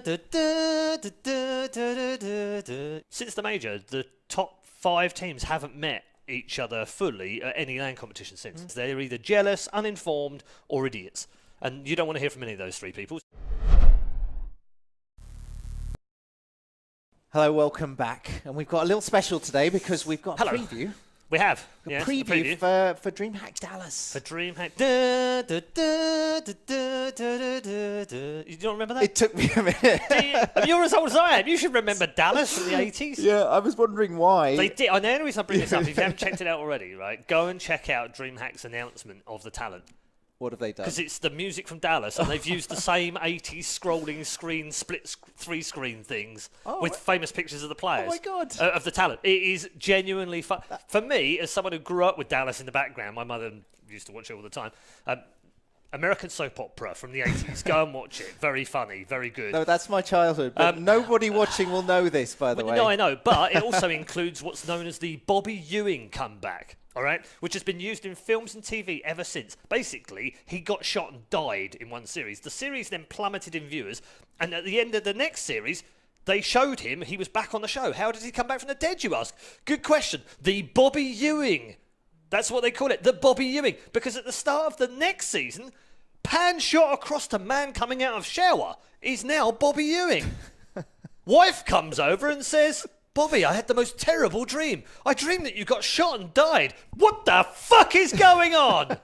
Since the major, the top 5 teams haven't met each other fully at any LAN competition since. They're either jealous, uninformed, or idiots. And you don't want to hear from any of those 3 people. Hello, welcome back. And we've got a little special today because we've got a preview. We have. A yes, preview for DreamHack Dallas. For DreamHack. You don't remember that? It took me a minute. You're as old as I am. You should remember Dallas from the 80s. Yeah, I was wondering why. They did. And the only reason I bring this up, if you haven't checked it out already, right, go and check out DreamHack's announcement of the talent. What have they done? Because it's the music from Dallas, and they've used the same 80s scrolling screen, split 3-screen things with famous pictures of the players. Oh my God. Of the talent. It is genuinely fun. For me, as someone who grew up with Dallas in the background, my mother used to watch it all the time. American soap opera from the 80s. Go and watch it. Very funny, very good. No, that's my childhood. But nobody watching will know this, by the way. No, I know. But it also includes what's known as the Bobby Ewing comeback. All right, which has been used in films and TV ever since. Basically, he got shot and died in one series. The series then plummeted in viewers, and at the end of the next series, they showed him he was back on the show. How did he come back from the dead, you ask? Good question. The Bobby Ewing. That's what they call it, the Bobby Ewing. Because at the start of the next season, pan shot across to man coming out of shower is now Bobby Ewing. Wife comes over and says, Bobby, I had the most terrible dream. I dreamed that you got shot and died. What the fuck is going on?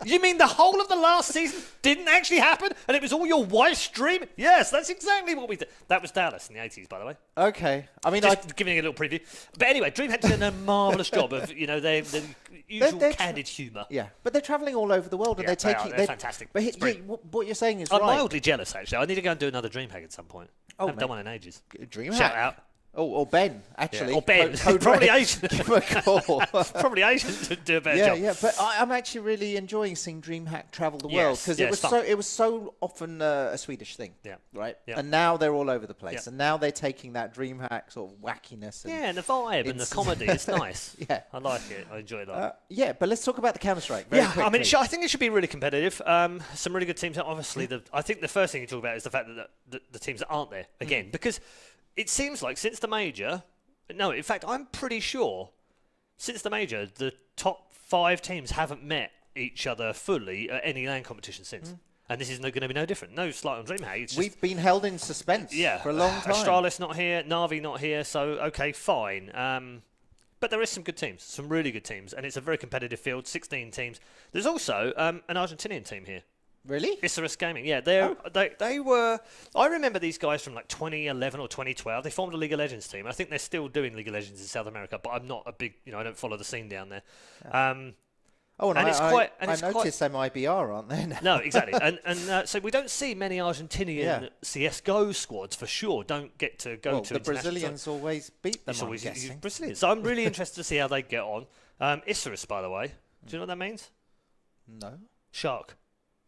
You mean the whole of the last season didn't actually happen and it was all your wife's dream? Yes, that's exactly what we did. That was Dallas in the 80s, by the way. Okay. I mean, just giving a little preview. But anyway, DreamHack did a marvellous job of, their usual candid humour. Yeah, but they're travelling all over the world and they're fantastic. But what you're saying is I'm right. mildly jealous, actually. I need to go and do another DreamHack at some point. I haven't done one in ages. DreamHack. Shout out. Oh, or Ben, actually. Yeah. Or Ben. Probably Asian. Give him a call. Probably Asian to do a better job. Yeah, but I'm actually really enjoying seeing DreamHack travel the world because it was so often a Swedish thing. Yeah. Right? Yeah. And now they're all over the place. Yeah. And now they're taking that DreamHack sort of wackiness. And the vibe and the comedy. It's nice. Yeah. I like it. I enjoy that. Yeah, but let's talk about the Counter-Strike very quickly. I mean, I think it should be really competitive. Some really good teams. Obviously, I think the first thing you talk about is the fact that the teams that aren't there, again, because it seems like since the major... No, in fact, I'm pretty sure since the major, the top 5 teams haven't met each other fully at any LAN competition since. And this is going to be no different. No slight on DreamHack. We've been held in suspense for a long time. Astralis not here, Na'Vi not here, so okay, fine. But there is some good teams, some really good teams, and it's a very competitive field, 16 teams. There's also an Argentinian team here. Really? Isurus Gaming, yeah. They were... I remember these guys from like 2011 or 2012. They formed a League of Legends team. I think they're still doing League of Legends in South America, but I'm not a big... I don't follow the scene down there. I noticed them IBR, aren't they? No, exactly. and so we don't see many Argentinian CSGO squads, for sure. Don't get to go to the Brazilians always beat them, it's always Brazilians. So I'm really interested to see how they get on. Isurus, by the way. Do you know what that means? No. Shark.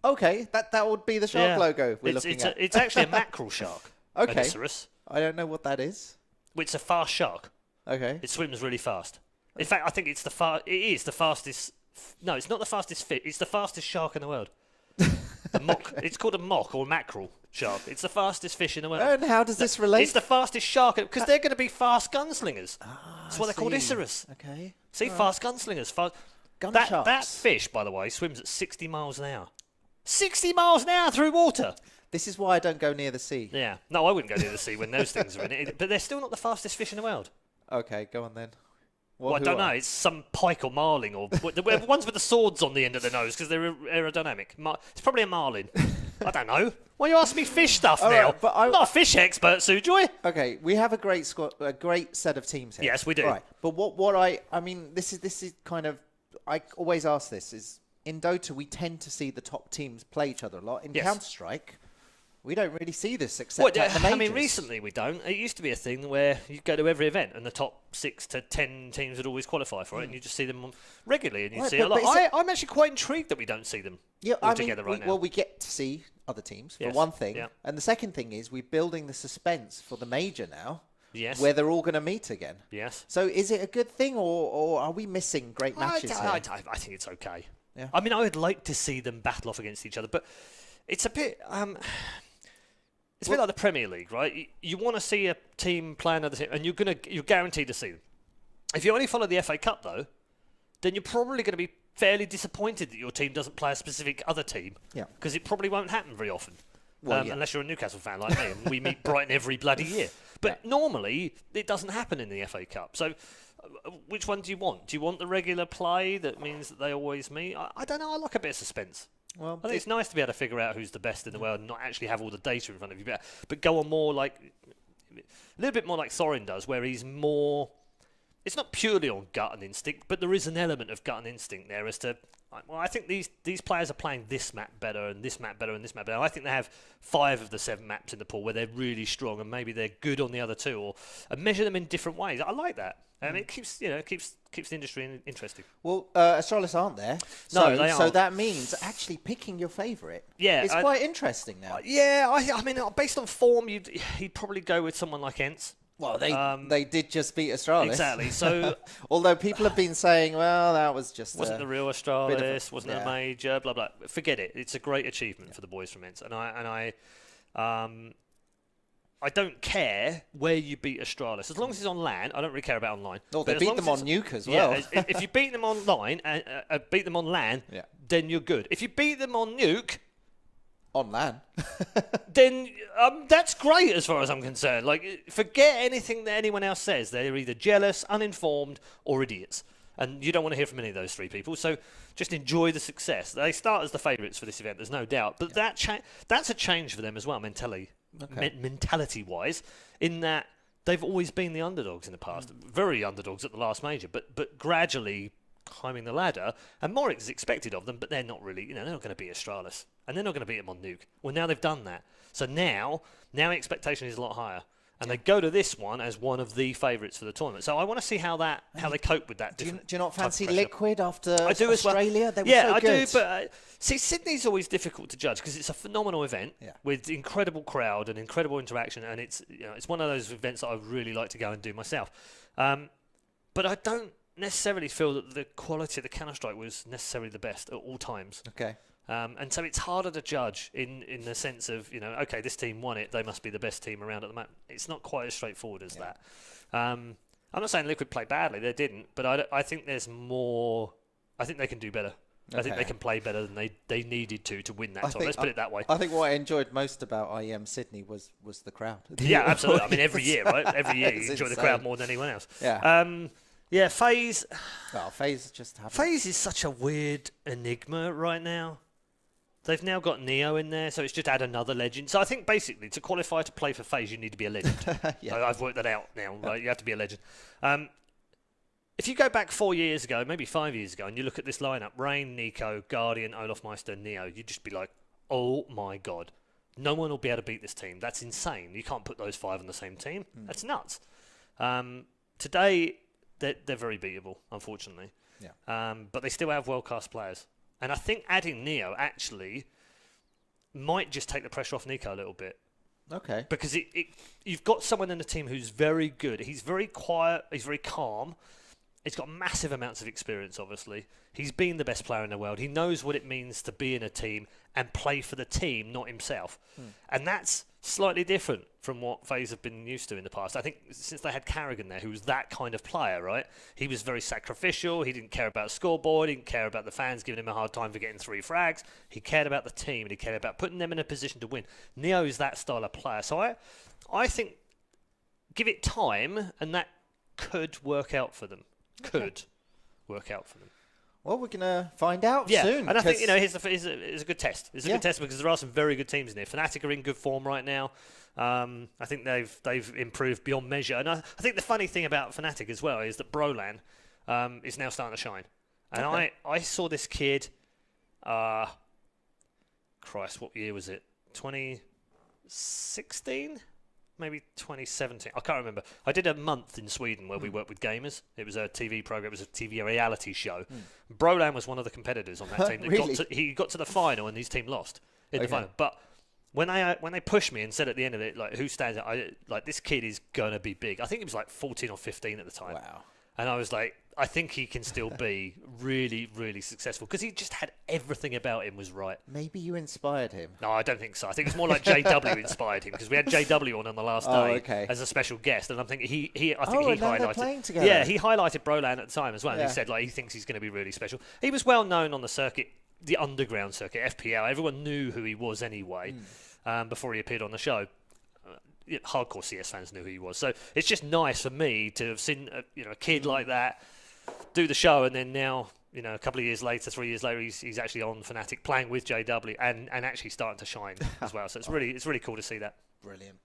Okay, that would be the shark logo we're looking at. It's actually a mackerel shark. Okay. Isurus. I don't know what that is. It's a fast shark. Okay. It swims really fast. In fact, I think it is the fastest... No, it's not the fastest fish. It's the fastest shark in the world. It's called a mock or mackerel shark. It's the fastest fish in the world. And how does this relate? It's the fastest shark because they're going to be fast gunslingers. That's why they're called Isurus. Okay. See, fast gunslingers. That fish, by the way, swims at 60 miles an hour. 60 miles an hour through water. This is why I don't go near the sea. Yeah. No, I wouldn't go near the sea when those things are in it. But they're still not the fastest fish in the world. Okay, go on then. I don't know. It's some pike or marlin or the ones with the swords on the end of the nose because they're aerodynamic. It's probably a marlin. I don't know. Why are you asking me fish stuff now? Right, but I'm not a fish expert, Sujoy. Okay, we have a great squad, a great set of teams here. Yes, we do. Right, but I mean, this is kind of, I always ask this is in Dota we tend to see the top teams play each other a lot. In Counter-Strike, we don't really see this except at the majors. I mean, recently we don't. It used to be a thing where you go to every event and the top 6 to 10 teams would always qualify for it, and you just see them regularly, and you see a lot. I'm actually quite intrigued that we don't see them together right now. Well, we get to see other teams for one thing, and the second thing is we're building the suspense for the major now. Yes. Where they're all going to meet again. Yes. So is it a good thing, or are we missing great matches here? I think it's okay. Yeah. I mean, I would like to see them battle off against each other, but it's a bit... It's a bit like the Premier League, right? You want to see a team play another team, and you're guaranteed to see them. If you only follow the FA Cup, though, then you're probably going to be fairly disappointed that your team doesn't play a specific other team. Yeah. Because it probably won't happen very often. Well, Unless you're a Newcastle fan like me, and we meet Brighton every bloody year. But normally, it doesn't happen in the FA Cup. So, which one do you want? Do you want the regular play that means that they always meet? I don't know. I like a bit of suspense. Well, I think it's nice to be able to figure out who's the best in the world and not actually have all the data in front of you, but go on more like a little bit more like Thorin does, where he's more. It's not purely on gut and instinct, but there is an element of gut and instinct there as to. Well, I think these players are playing this map better and this map better and this map better. I think they have 5 of the 7 maps in the pool where they're really strong and maybe they're good on the other 2, and measure them in different ways. I like that. It keeps the industry interesting. Well, Astralis aren't there. No, they aren't. So that means actually picking your favourite. Yeah, it's quite interesting now. I mean, based on form, he'd probably go with someone like Ents. Well, they did just beat Astralis. Exactly. So, although people have been saying, well, that was just wasn't the real Astralis, wasn't a major, blah blah. Forget it. It's a great achievement for the boys from Ents, and I don't care where you beat Astralis. As long as it's on LAN, I don't really care about online. Oh, they beat them on Nuke as well. Yeah, if you beat them online and beat them on LAN, then you're good. If you beat them on Nuke, on LAN, then that's great as far as I'm concerned. Like, forget anything that anyone else says. They're either jealous, uninformed, or idiots. And you don't want to hear from any of those 3 people. So just enjoy the success. They start as the favourites for this event, there's no doubt. But that's a change for them as well, mentality-wise, in that they've always been the underdogs in the past. Very underdogs at the last major, but gradually climbing the ladder. And more is expected of them, but they're not really, they're not going to beat Astralis. And they're not going to beat them on Nuke. Well, now they've done that. So now expectation is a lot higher. And they go to this one as one of the favourites for the tournament. So I want to see how they cope with that. Do you not fancy Liquid after Australia? Well. They were so good. I do. But see, Sydney's always difficult to judge because it's a phenomenal event with incredible crowd and incredible interaction, and it's one of those events that I really like to go and do myself. But I don't necessarily feel that the quality of the Counter-Strike was necessarily the best at all times. Okay. And so it's harder to judge in the sense of, okay, this team won it, they must be the best team around at the moment. It's not quite as straightforward as that. I'm not saying Liquid played badly, they didn't, but I think there's more. I think they can do better. Okay. I think they can play better than they needed to win that time. Let's put it that way. I think what I enjoyed most about IEM Sydney was the crowd. Yeah, absolutely. I mean, every year, right? Every year you enjoy the crowd more than anyone else. Yeah. FaZe. Well, FaZe just happened. FaZe is such a weird enigma right now. They've now got Neo in there, so it's just add another legend. So I think basically to qualify to play for FaZe, you need to be a legend. I've worked that out now, right? You have to be a legend. If you go back 4 years ago, maybe 5 years ago, and you look at this lineup, Rain, Nico, Guardian, Olaf Meister, Neo, you'd just be like, oh my God, no one will be able to beat this team. That's insane. You can't put those 5 on the same team. That's nuts. Today, they're very beatable, unfortunately. Yeah. But they still have world-class players. And I think adding Neo actually might just take the pressure off Nico a little bit. Okay. Because you've got someone in the team who's very good. He's very quiet. He's very calm. He's got massive amounts of experience, obviously. He's been the best player in the world. He knows what it means to be in a team and play for the team, not himself. And that's slightly different from what FaZe have been used to in the past. I think since they had Carrigan there, who was that kind of player, right? He was very sacrificial. He didn't care about scoreboard. He didn't care about the fans giving him a hard time for getting 3 frags. He cared about the team, and he cared about putting them in a position to win. Neo is that style of player. So I think give it time, and that could work out for them. Could work out for them. Well, we're going to find out soon. And I think, it's a good test. It's a good test because there are some very good teams in there. Fnatic are in good form right now. I think they've improved beyond measure. And I think the funny thing about Fnatic as well is that Brolan is now starting to shine. And I saw this kid, Christ, what year was it? 2016? Maybe 2017. I can't remember. I did a month in Sweden where we worked with gamers. It was a TV program. It was a TV reality show. Brolan was one of the competitors on that team. Really? He got to the final and his team lost in the final. But when they pushed me and said at the end of it, like, who stands out? This kid is going to be big. I think he was like 14 or 15 at the time. Wow. And I was like, I think he can still be really, really successful because he just had everything about him was right. Maybe you inspired him. No, I don't think so. I think it's more like JW inspired him because we had JW on the last day as a special guest, and I'm thinking he highlighted. They're playing together. Yeah, he highlighted Brolan at the time as well. And he said he thinks he's going to be really special. He was well known on the circuit, the underground circuit, FPL. Everyone knew who he was anyway before he appeared on the show. Hardcore CS fans knew who he was. So it's just nice for me to have seen a kid like that do the show, and then now, a couple of years later, 3 years later, he's actually on Fnatic playing with JW and actually starting to shine as well. So it's really cool to see that. Brilliant.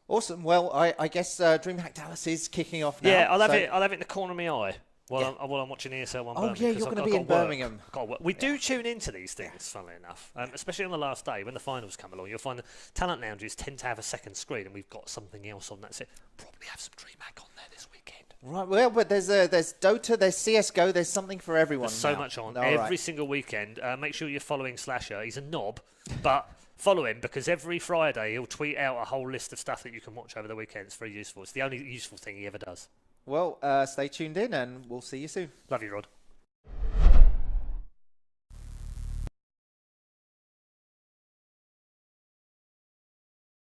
Awesome. Well, I guess DreamHack Dallas is kicking off now. Yeah, I'll have it in the corner of my eye while I'm watching ESL One. Oh, yeah, you're going to be in Birmingham. We do tune into these things, funnily enough, especially on the last day when the finals come along. You'll find the talent lounges tend to have a second screen, and we've got something else on that. So probably have some DreamHack on there this weekend. Right, well, but there's Dota, there's CSGO, there's something for everyone. There's so much on every single weekend. Make sure you're following Slasher. He's a knob, but follow him because every Friday he'll tweet out a whole list of stuff that you can watch over the weekend. It's very useful. It's the only useful thing he ever does. Well, stay tuned in and we'll see you soon. Love you, Rod.